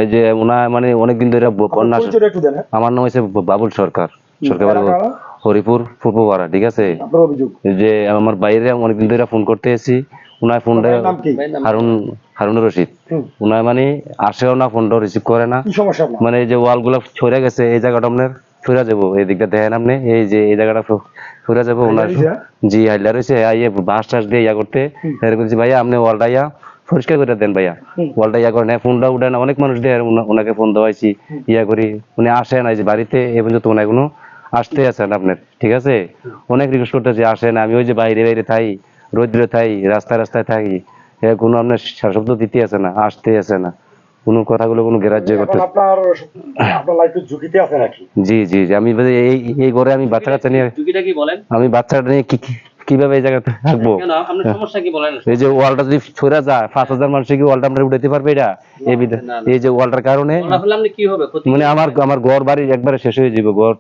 এই যে ওনার মানে অনেকদিন ধরে বন্যা। আমার নাম হচ্ছে বাবুল সরকার, সরকার হরিপুর পূর্বপাড়া, ঠিক আছে। যে আমার বাইরে অনেকদিন ধরে ফোন করতে এসেছি, উনার ফোনটা হারুনুর রশিদ, উনার মানে আসেও না, ফোনটা রিসিভ করে না। মানে এই যে ওয়াল গুলা ছড়ে গেছে, এই জায়গাটা আপনার ফিরে যাবো, এই দিকটা দেখেন আপনি, এই যে এই জায়গাটা ফিরে যাবো ওনার। জি হাইলা রয়েছে, আইয়ে বাঁশ টাস দিয়ে ইয়া করতে বলছি, ভাইয়া আপনি ওয়ালটা ইয়া পরিষ্কার করে দেন ভাইয়া, ওয়ালটা ইয়া করেন। ফোনটা উঠে না, অনেক মানুষ দিয়ে ওনাকে ফোন দেওয়াইছি, ইয়া করি, উনি আসে না। যে বাড়িতে এ পর্যন্ত ওনার কোনো আসতে আছেন আপনার, ঠিক আছে। অনেক রিকোয়েস্ট করতেছি, আসেন। আমি ওই যে বাইরে বাইরে থাই, রোদ্রে থাই, রাস্তায় রাস্তায় থাকি, কোনো আপনার শব্দ দিতে আছে না, আসতে আছে না, কোনো কথাগুলো কোনো গ্রাহ্য করতে। জি জি জি, আমি এই ঘরে আমি বাচ্চা কাচ্চা নিয়ে, আমি বাচ্চাটা নিয়ে কিভাবে এই জায়গাতে থাকবো? এই যে ওয়ালটা যদি ছড়া যায়, 5,000 মানুষ কি ওয়ালটা আমরা উঠাতে পারবে? এটা এই যে ওয়ালটার কারণে মানে আমার ঘর বাড়ি একবারে শেষ হয়ে যাবে। ঘর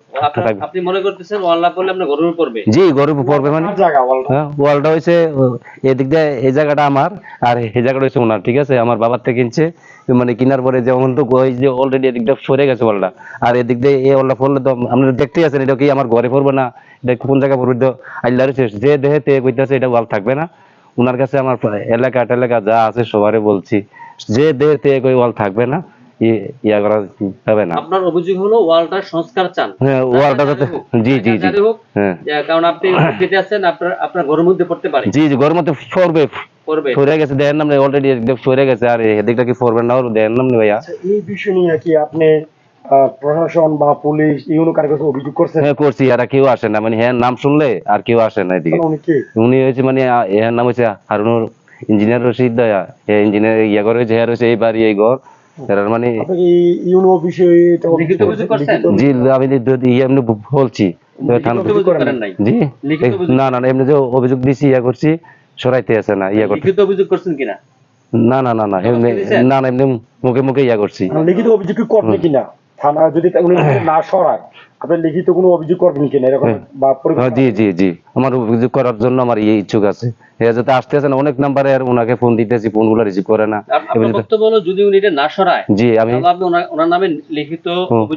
আপনি মনে করতেছেন ওয়ালটা পড়লে আপনার ঘরের উপর পড়বে? জি, ঘরের উপর পড়বে। মানে ওয়ালটা হইছে এদিক দিয়ে, এই জায়গাটা আমার, আর এই জায়গাটা হচ্ছে ওনার, ঠিক আছে। আমার বাবার থেকে কিনছে, মানে কিনার পরে যেমন তো ওই যে অলরেডি এদিকটা সরে গেছে ওয়ালটা, আর এদিক দিয়ে এই ওয়ালটা পড়লে তো আপনারা দেখতেই আছেন, এটা কি আমার ঘরে পড়বে না, এটা কোন জায়গায় পড়বে? তো আল্লাহর যে দেহে তে কইতাছে এটা ওয়াল থাকবে না। ওনার কাছে আমার এলাকা যা আছে সবারে বলছি, যে দেহে তে কই ওয়াল থাকবে না, ইয়া করা যাবে না। আপনার অভিযোগ হলো ওয়ালটা সংস্কার চান? হ্যাঁ, ওয়ালটা যাতে, জি জি জি, হ্যাঁ, কারণ আপনি খেতে আছেন, আপনার ঘরের মধ্যে পড়তে পারে। জি জি, ঘরের মধ্যে পড়বে, সরে গেছে, দেখেন না অলরেডি একদম সরে গেছে, আর এদিকটা কি পড়বে না, দেখেন না ভাইয়া। এই বিষয় নিয়ে কি আপনি প্রশাসন বা পুলিশ ইউনো কার কাছে অভিযোগ করছেন? হ্যাঁ করছি, এরা কেউ আসে না, মানে হ্যাঁ নাম শুনলে আর কেউ আসে না এদিকে। উনি হয়েছে মানে এর নাম হচ্ছে হারুনুর ইঞ্জিনিয়ার রশিদ, ইঞ্জিনিয়ার ইয়া করে হয়েছে, হয়েছে এই বাড়ি এই ঘর। মানে ইউনো অফিসে লিখিত অভিযোগ করছেন? জি, আমি এমনি বলছি। জি না না, এমনি যে অভিযোগ দিছি, ইয়া করছি, সরাইতে আছে না, ইয়া করতে। লিখিত অভিযোগ করছেন কিনা? না না না না, এমনি না না, এমনি মুখে মুখে ইয়া করছি। লিখিত অভিযোগ করবে কিনা থানা যদি উনি না সরায়, আপনি লিখিত কোনো অভিযোগ করবেন কিনা এরকম? জি জি জি, আমার অভিযোগ করার জন্য আমার ইচ্ছুক আছে। যাতে আসতে আছে না, অনেক নাম্বারে আর ওনাকে ফোন দিতেছি, ফোনগুলো রিসিভ করে না। আপনার বক্তব্য হলো যদি উনি এটা না সরায়, জি আমি আপনি ওনার নামে লিখিত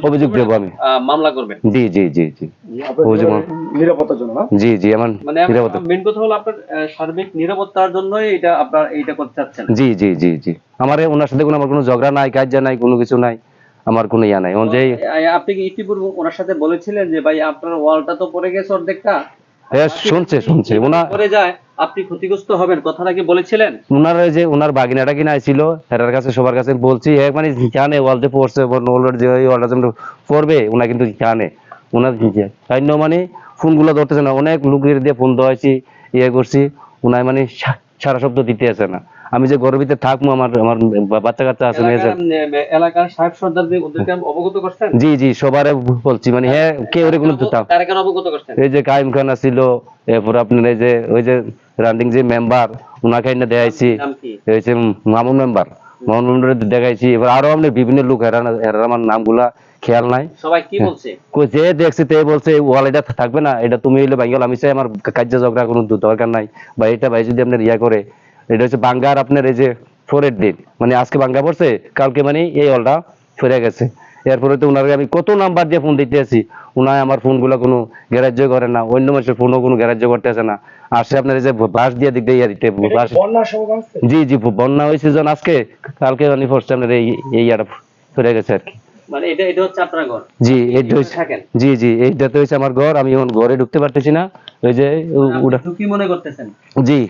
অভিযোগ দেব, আমি মামলা করবেন। জি জি জি জি, নিরাপত্তার জন্য। জি জি, আমার মানে মেইন কথা হলো আপনার সার্বিক নিরাপত্তার জন্যই এটা আপনার এইটা করতে চাচ্ছেন। জি জি জি জি, আমার ওনার সাথে কোনো আমার কোনো ঝগড়া নাই, কাজ নাই, কোনো কিছু নাই, আমার কোনো ইয়া নাই। আপনি কি ইতিপূর্বে ওনার সাথে বলেছিলেন যে ভাই আপনার ওয়ালটা তো পড়ে গেছে অর্ধেকটা? হ্যাঁ শুনছে ওনা পড়ে যায়, আপনি ক্ষতিগ্রস্ত হবেন, কথাটা কি বলেছিলেন? ওনার যে ওনার বাগিনাটা কিনা আইছিল, এর কাছে সবার কাছে বলছি, মানে জানে ওয়ালতে পড়ছে, অলরেডি যে ওয়ালটা যেন পড়বে, ওনা কিন্তু জানে। ওনার সাইন্য মানে ফোনগুলো ধরতেছে না, অনেক লোকের দিয়ে ফোন দেওয়াইছি, ইয়ে করছি, ওনার মানে সারা শব্দ দিতে আছে না। আমি যে ঘরের ভিতরে থাকবো, আমার বাচ্চা কাচ্চা আছে, এলাকার সাহেব সর্দারদের ওদেরকে অবগত করছেন? জি জি, সবারে বলছি, মানে হ্যাঁ কে ওরে কোনো অবগত করছেন? এই যে কাইম খান ছিল, এরপর আপনার এই যে ওই যে রানিং যে মেম্বার, ওনাকে এনে দেখাইছি, এই যে মামুন মেম্বার দেখাইছি। এবার আরো আপনি বিভিন্ন লোক, এরা আমার নামগুলা খেয়াল নাই। সবাই কি বলছে? যে দেখছে তে বলছে ওয়াল এটা থাকবে না, এটা তুমি হইলে বাঙ্গাল, আমি চাই আমার কার্য ঝগড়া কোনো দরকার নাই, বা এটা ভাই যদি আপনার ইয়া করে, এটা হচ্ছে বাঙ্গার আপনার এই যে ফোরের দিন, মানে আজকে বাঙ্গা পড়ছে, কালকে মানে এই অলটা ফিরে গেছে। এরপরে তো ওনাকে আমি কত নাম্বার দিয়ে ফোন দিতে আছি, ওনায় আমার ফোনগুলো কোনো গ্যারাজ্য করে না, অন্য মানুষের ফোনও কোনো গ্যারাজ্য করতে আসে না। আসে আপনার এই যে বাস দিয়ে দিক দিয়ে দিতে, জি জি, বন্যা হয়েছে যখন আজকে, কালকে আমি পড়ছে আপনার এই ইয়াটা ফিরে গেছে আর কি। মানে এটা হচ্ছে আপনার ঘর? জি এইটা হচ্ছে, জি জি, এইটাতে হচ্ছে আমার ঘর। আমি এখন ঘরে ঢুকতে পারতেছি না, ওই যে ওটা কি মনে করতেছেন? জি।